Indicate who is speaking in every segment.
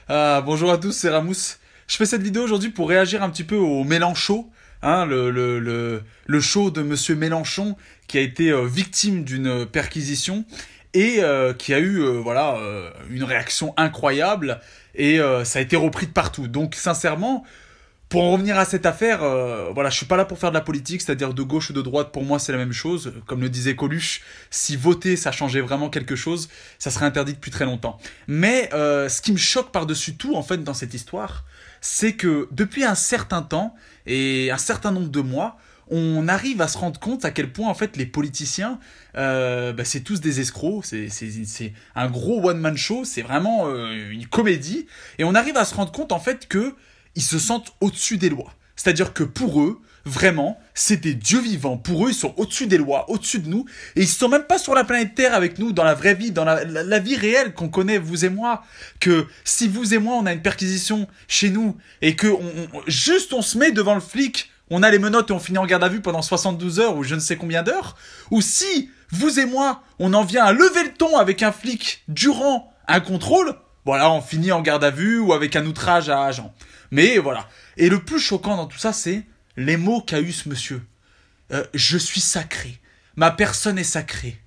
Speaker 1: Bonjour à tous, c'est Ramous. Je fais cette vidéo aujourd'hui pour réagir un petit peu au Mélenchon, hein, le show de Monsieur Mélenchon qui a été victime d'une perquisition et qui a eu une réaction incroyable et ça a été repris de partout. Donc sincèrement, pour en revenir à cette affaire, je suis pas là pour faire de la politique, c'est-à-dire de gauche ou de droite, pour moi c'est la même chose. Comme le disait Coluche, si voter ça changeait vraiment quelque chose, ça serait interdit depuis très longtemps. Mais ce qui me choque par-dessus tout en fait dans cette histoire, c'est que depuis un certain temps et un certain nombre de mois, on arrive à se rendre compte à quel point en fait les politiciens, c'est tous des escrocs, c'est un gros one-man show, c'est vraiment une comédie, et on arrive à se rendre compte en fait que ils se sentent au-dessus des lois. C'est-à-dire que pour eux, vraiment, c'est des dieux vivants. Pour eux, ils sont au-dessus des lois, au-dessus de nous. Et ils sont même pas sur la planète Terre avec nous, dans la vraie vie, dans la vie réelle qu'on connaît, vous et moi. Que si vous et moi, on a une perquisition chez nous, et que on se met devant le flic, on a les menottes et on finit en garde à vue pendant 72 heures ou je ne sais combien d'heures. Ou si, vous et moi, on en vient à lever le ton avec un flic durant un contrôle, voilà, on finit en garde à vue ou avec un outrage à agent. Mais voilà. Et le plus choquant dans tout ça, c'est les mots qu'a eu ce monsieur. Je suis sacré. Ma personne est sacrée.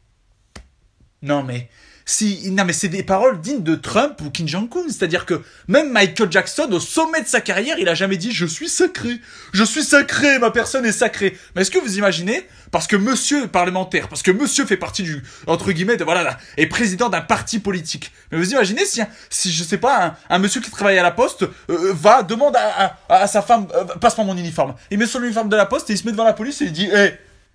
Speaker 1: Non mais c'est des paroles dignes de Trump ou Kim Jong-un. C'est-à-dire que même Michael Jackson, au sommet de sa carrière, il a jamais dit je suis sacré. Je suis sacré, ma personne est sacrée. Mais est-ce que vous imaginez, parce que monsieur est parlementaire, parce que monsieur fait partie du, entre guillemets, est président d'un parti politique. Mais vous imaginez si je sais pas, un monsieur qui travaille à la poste demande à sa femme, passe-moi mon uniforme. Il met son uniforme de la poste et il se met devant la police et il dit,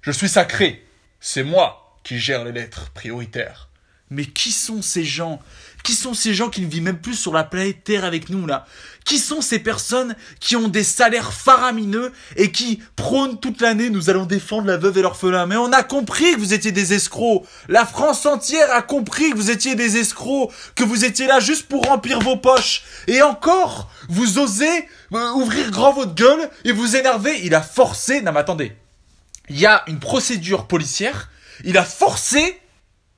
Speaker 1: je suis sacré. C'est moi qui gère les lettres prioritaires. Mais qui sont ces gens? Qui sont ces gens qui ne vivent même plus sur la planète Terre avec nous, là? Qui sont ces personnes qui ont des salaires faramineux et qui prônent toute l'année, nous allons défendre la veuve et l'orphelin? Mais on a compris que vous étiez des escrocs. La France entière a compris que vous étiez des escrocs, que vous étiez là juste pour remplir vos poches. Et encore, vous osez ouvrir grand votre gueule et vous énerver. Il a forcé... Non mais attendez. Il y a une procédure policière. Il a forcé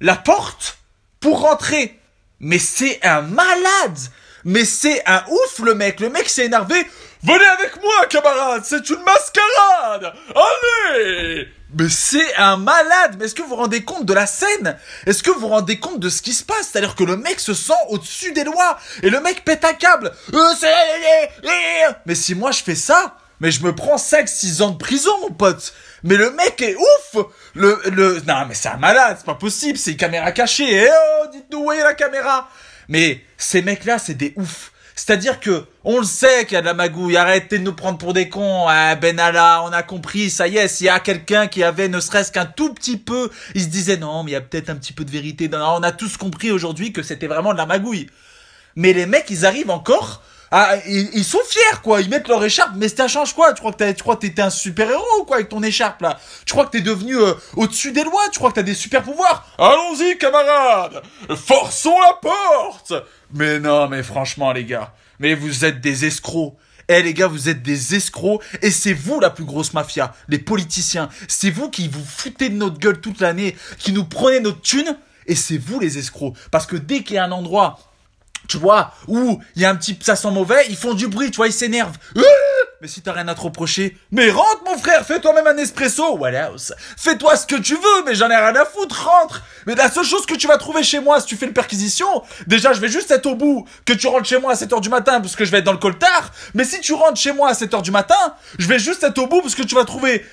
Speaker 1: la porte pour rentrer. Mais c'est un malade. Mais c'est un ouf, le mec. Le mec s'est énervé. Venez avec moi, camarade. C'est une mascarade. Allez. Mais c'est un malade. Mais est-ce que vous vous rendez compte de la scène? Est-ce que vous vous rendez compte de ce qui se passe? C'est-à-dire que le mec se sent au-dessus des lois. Et le mec pète un câble. Mais si moi je fais ça, mais je me prends 5-6 ans de prison, mon pote. Mais le mec est ouf. Non, mais c'est un malade, c'est pas possible, c'est une caméra cachée. Eh oh, dites-nous où est la caméra? Mais ces mecs-là, c'est des oufs. C'est-à-dire que, on le sait qu'il y a de la magouille, arrêtez de nous prendre pour des cons. Ah, Benalla, on a compris, ça y est, s'il y a quelqu'un qui avait ne serait-ce qu'un tout petit peu, il se disait non, mais il y a peut-être un petit peu de vérité. Non, on a tous compris aujourd'hui que c'était vraiment de la magouille. Mais les mecs, ils arrivent encore... ils sont fiers, quoi. Ils mettent leur écharpe. Mais ça change quoi? Tu crois que t'étais un super-héros ou quoi avec ton écharpe, là? Tu crois que t'es devenu au-dessus des lois? Tu crois que t'as des super-pouvoirs? Allons-y, camarades! Forçons la porte! Mais non, mais franchement, les gars. Mais vous êtes des escrocs. Les gars, vous êtes des escrocs. Et c'est vous la plus grosse mafia. Les politiciens. C'est vous qui vous foutez de notre gueule toute l'année. Qui nous prenez notre thune. Et c'est vous les escrocs. Parce que dès qu'il y a un endroit... Tu vois, où il y a un petit, ça sent mauvais, ils font du bruit, tu vois, ils s'énervent. Mais si t'as rien à te reprocher, mais rentre mon frère, fais-toi même un espresso, voilà, fais-toi ce que tu veux, mais j'en ai rien à foutre, rentre. Mais la seule chose que tu vas trouver chez moi si tu fais une perquisition, déjà je vais juste être au bout que tu rentres chez moi à 7h du matin parce que je vais être dans le coltard, mais si tu rentres chez moi à 7h du matin, je vais juste être au bout parce que tu vas trouver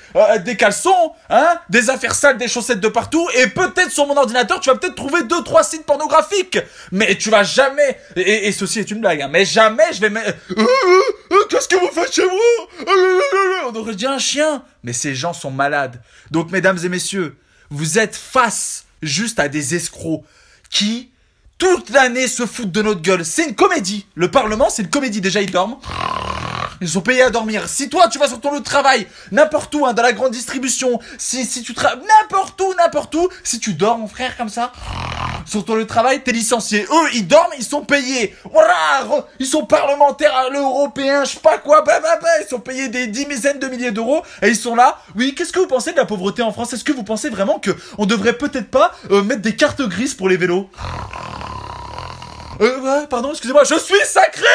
Speaker 1: des caleçons, hein, des affaires sales, des chaussettes de partout, et peut-être sur mon ordinateur tu vas peut-être trouver 2-3 sites pornographiques, mais tu vas jamais, et ceci est une blague, hein, mais jamais je vais qu'est-ce que vous faites chez moi? On aurait dit un chien. Mais ces gens sont malades. Donc, mesdames et messieurs, vous êtes face juste à des escrocs qui, toute l'année, se foutent de notre gueule. C'est une comédie. Le Parlement, c'est une comédie. Déjà, ils dorment. Ils sont payés à dormir. Si toi, tu vas sur ton lieu de travail, n'importe où, hein, dans la grande distribution, si tu travailles n'importe où, si tu dors, mon frère, comme ça, sur ton lieu de travail, t'es licencié. Eux, ils dorment, ils sont payés. Voilà, ils sont parlementaires à l'européen, je sais pas quoi, ils sont payés des dizaines de milliers d'euros, et ils sont là. Oui, qu'est-ce que vous pensez de la pauvreté en France? Est-ce que vous pensez vraiment que on devrait peut-être pas mettre des cartes grises pour les vélos? Ouais, pardon, excusez-moi, je suis sacré.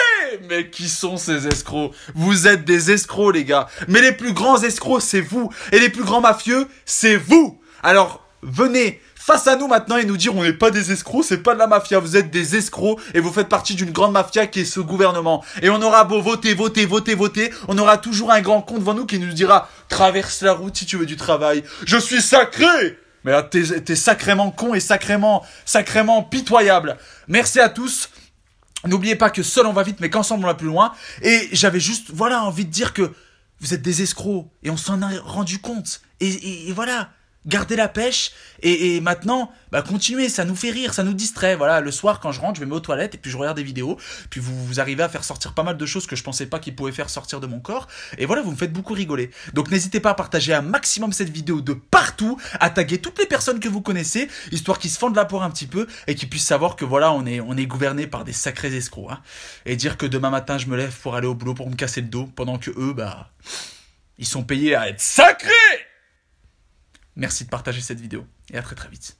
Speaker 1: Mais qui sont ces escrocs? Vous êtes des escrocs, les gars. Mais les plus grands escrocs, c'est vous. Et les plus grands mafieux, c'est vous. Alors, venez face à nous maintenant et nous dire on n'est pas des escrocs, c'est pas de la mafia, vous êtes des escrocs et vous faites partie d'une grande mafia qui est ce gouvernement. Et on aura beau voter, on aura toujours un grand con devant nous qui nous dira traverse la route si tu veux du travail. Je suis sacré. Mais là, t'es sacrément con et sacrément pitoyable. Merci à tous. N'oubliez pas que seul on va vite, mais qu'ensemble on va plus loin. Et j'avais juste, envie de dire que vous êtes des escrocs et on s'en a rendu compte. Et voilà. Gardez la pêche et maintenant continuez, ça nous fait rire, ça nous distrait. Voilà, le soir quand je rentre, je vais me mettre aux toilettes et puis je regarde des vidéos, puis vous arrivez à faire sortir pas mal de choses que je pensais pas qu'ils pouvaient faire sortir de mon corps et voilà, vous me faites beaucoup rigoler. Donc n'hésitez pas à partager un maximum cette vidéo de partout, à taguer toutes les personnes que vous connaissez, histoire qu'ils se fendent la poire un petit peu et qu'ils puissent savoir que voilà, on est gouverné par des sacrés escrocs, hein. Et dire que demain matin je me lève pour aller au boulot pour me casser le dos pendant que eux ils sont payés à être sacrés. Merci de partager cette vidéo et à très très vite.